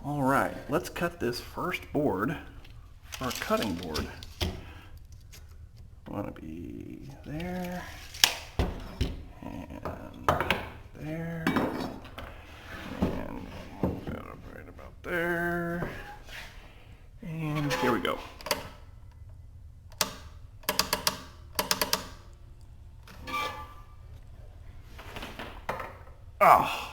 All right, let's cut this first board, our cutting board. Want to be there, and there, and move that up right about there, and here we go. Oh.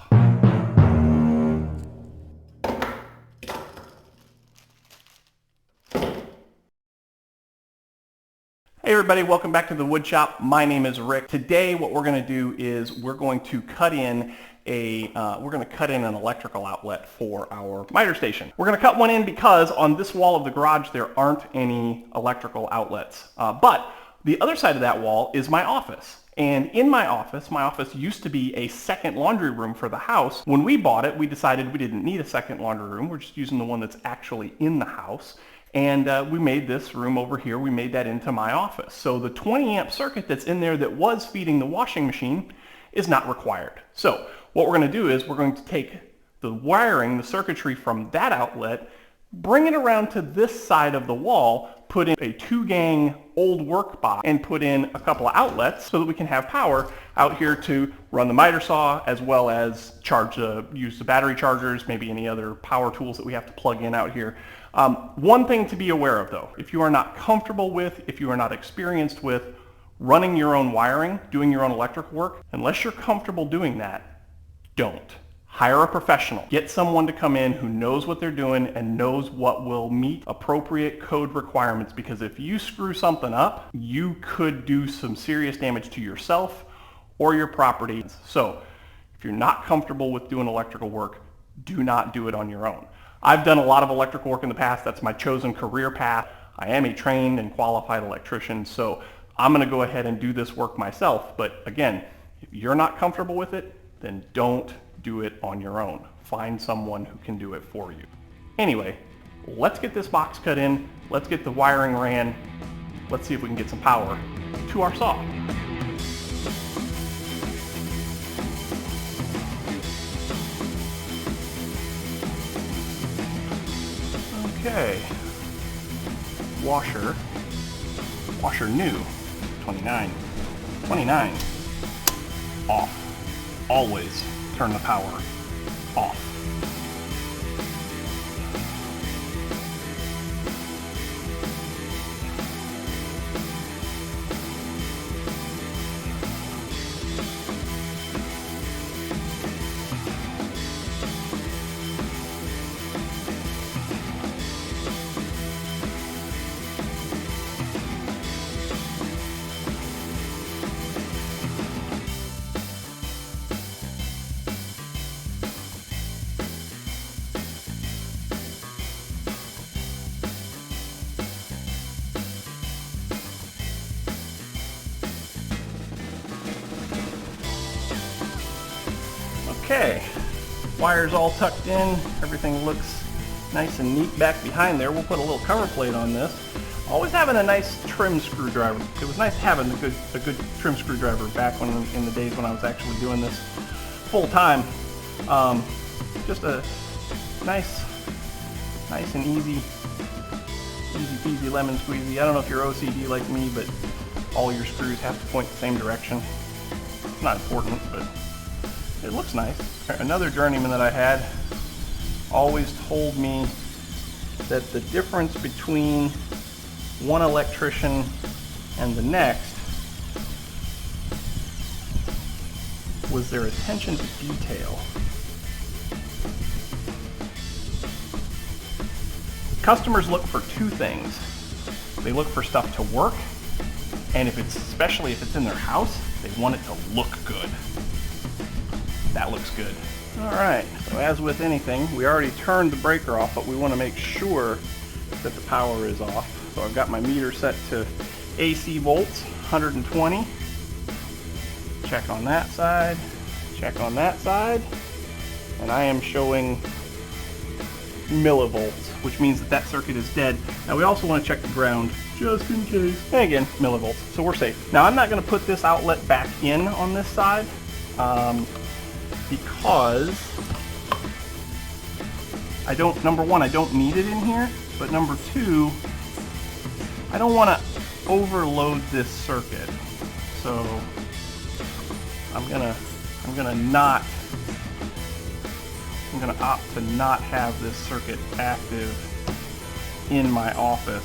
Hey everybody, welcome back to the Woodshop. My name is Rick. Today what we're going to do is we're going to cut in an electrical outlet for our miter station. We're going to cut one in because on this wall of the garage there aren't any electrical outlets. But the other side of that wall is my office. And in my office used to be a second laundry room for the house. When we bought it, we decided we didn't need a second laundry room. We're just using the one that's actually in the house. And we made this room over here, we made that into my office. So the 20 amp circuit that's in there that was feeding the washing machine is not required. So what we're going to do is we're going to take the wiring, the circuitry from that outlet, bring it around to this side of the wall, put in a 2-gang old work box, and put in a couple of outlets so that we can have power out here to run the miter saw as well as use the battery chargers, maybe any other power tools that we have to plug in out here. One thing to be aware of though, if you are not comfortable with, if you are not experienced with running your own wiring, doing your own electric work, unless you're comfortable doing that, don't. Hire a professional. Get someone to come in who knows what they're doing and knows what will meet appropriate code requirements, because if you screw something up, you could do some serious damage to yourself or your property. So if you're not comfortable with doing electrical work, do not do it on your own. I've done a lot of electrical work in the past. That's my chosen career path. I am a trained and qualified electrician, so I'm going to go ahead and do this work myself. But again, if you're not comfortable with it, then don't do it on your own. Find someone who can do it for you. Anyway, let's get this box cut in. Let's get the wiring ran. Let's see if we can get some power to our saw. Okay, washer new, 29, off. Always turn the power off. Okay, wires all tucked in, everything looks nice and neat back behind there. We'll put a little cover plate on this. Always having a nice trim screwdriver. It was nice having a good trim screwdriver back in the days when I was actually doing this full time. Just a nice and easy peasy lemon squeezy. I don't know if you're OCD like me, but all your screws have to point the same direction. It's not important, but it looks nice. Another journeyman that I had always told me that the difference between one electrician and the next was their attention to detail. Customers look for two things. They look for stuff to work, and especially if it's in their house, they want it to look good. That looks good. All right, so as with anything, we already turned the breaker off, but we want to make sure that the power is off. So I've got my meter set to AC volts, 120. Check on that side, check on that side, and I am showing millivolts, which means that circuit is dead. Now we also want to check the ground, just in case. And again, millivolts, so we're safe. Now I'm not going to put this outlet back in on this side, because number one, I don't need it in here, but number two, I don't want to overload this circuit. So I'm gonna opt to not have this circuit active in my office.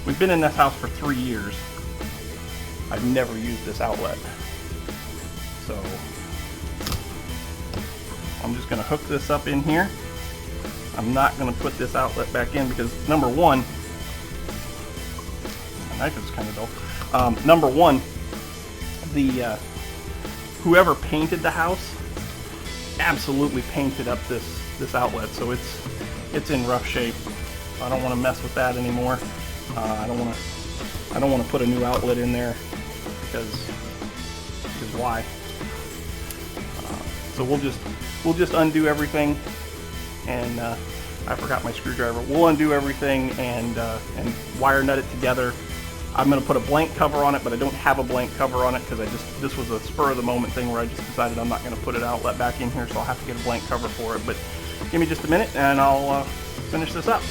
We've been in this house for 3 years. I've never used this outlet. So I'm just going to hook this up in here. I'm not going to put this outlet back in because number one, my knife is kind of dull. Number one, whoever painted the house absolutely painted up this outlet, so it's in rough shape. I don't want to mess with that anymore. I don't want to put a new outlet in there because why? So we'll just undo everything, and I forgot my screwdriver. We'll undo everything and wire nut it together. I'm going to put a blank cover on it, but I don't have a blank cover on it because this was a spur of the moment thing where I just decided I'm not going to put an outlet back in here, so I'll have to get a blank cover for it. But give me just a minute and I'll finish this up.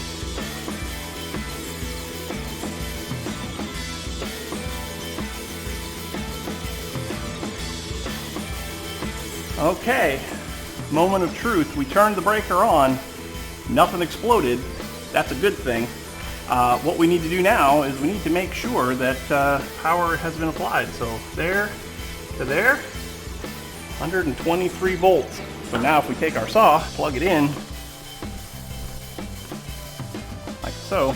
Okay, moment of truth. We turned the breaker on, nothing exploded. That's a good thing. What we need to do now is we need to make sure that power has been applied. So there to there, 123 volts. So now if we take our saw, plug it in, like so,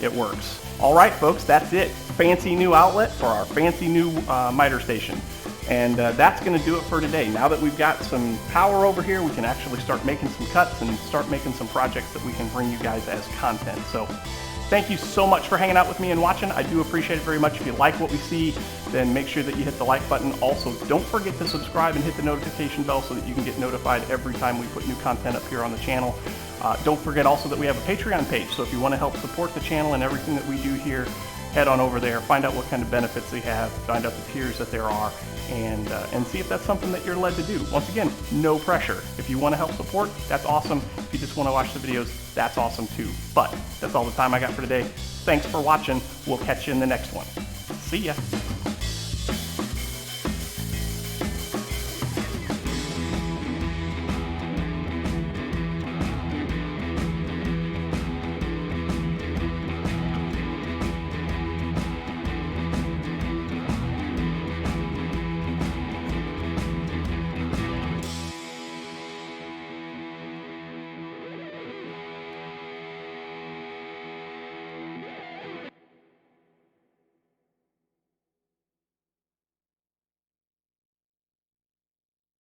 it works. All right, folks, that's it. Fancy new outlet for our fancy new miter station. And that's going to do it for today. Now that we've got some power over here, we can actually start making some cuts and start making some projects that we can bring you guys as content. So thank you so much for hanging out with me and watching. I do appreciate it very much. If you like what we see, then make sure that you hit the like button. Also, don't forget to subscribe and hit the notification bell so that you can get notified every time we put new content up here on the channel. Don't forget also that we have a Patreon page. So if you want to help support the channel and everything that we do here, head on over there, find out what kind of benefits they have, find out the tiers that there are, and see if that's something that you're led to do. Once again, no pressure. If you want to help support, that's awesome. If you just want to watch the videos, that's awesome too. But that's all the time I got for today. Thanks for watching. We'll catch you in the next one. See ya.